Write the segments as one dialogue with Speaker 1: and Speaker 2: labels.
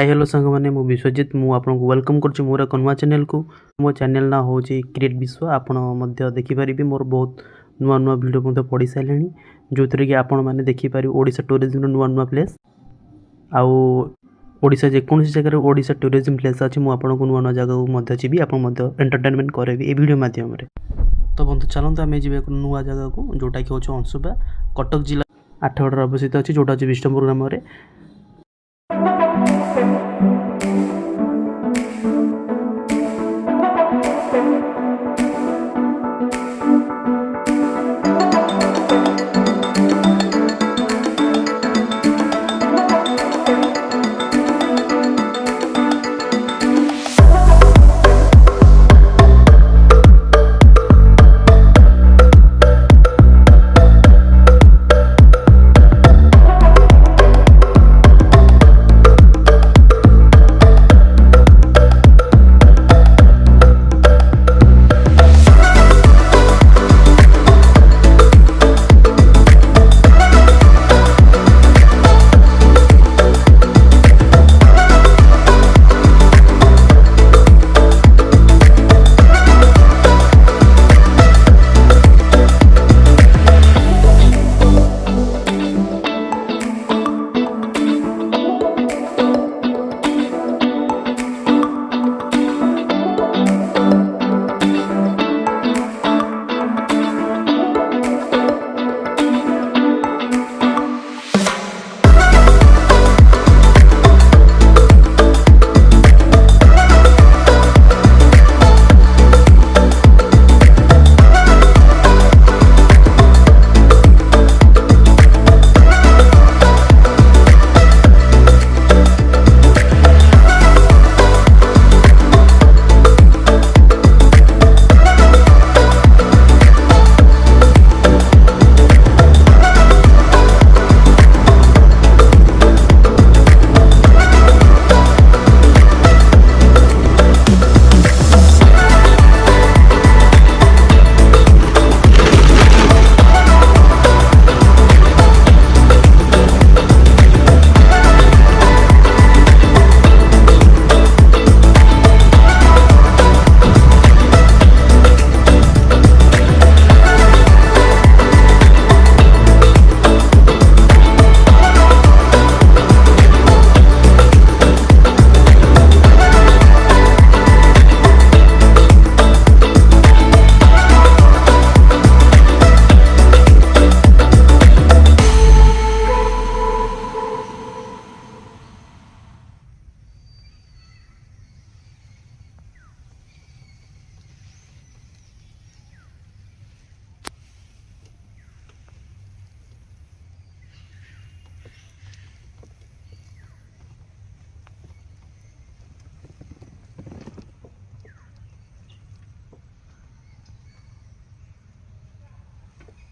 Speaker 1: Hi hello सांग मैंने मु विश्वजित मु आपको वेलकम कर मोर एक नुआ चैनल को मो चैनल ना हूँ क्रिएट विश्व आपण देखिपारे मोर बहुत नुआ नुआ वीडियो पढ़ी सारे जो थी कि आपण मैंने देखिपारे ओडिशा टूरिज्म नुआ नुआ प्लेस आउ ओडिशा जेकोसी जगह ओडिशा टूरिज्म प्लेस अच्छी मुझे नुआ नुआ जगह जी आप एंटरटेनमेंट करेबी ये वीडियो मध्यम तो बंधु चलते आम जी एक नुआ जगह को जोटा कि हूँ अंशुपा कटक जिला आठगड़ अवस्थित अच्छी जोटा हूँ विष्णुपुर ग्राम।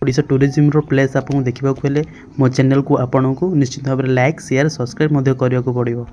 Speaker 1: ओडिशा टूरिज्म प्लेस आपको देखा हेल्ले मो चैनल को आपको निश्चित भाव में लाइक शेयर सब्सक्राइब करने को पड़ो।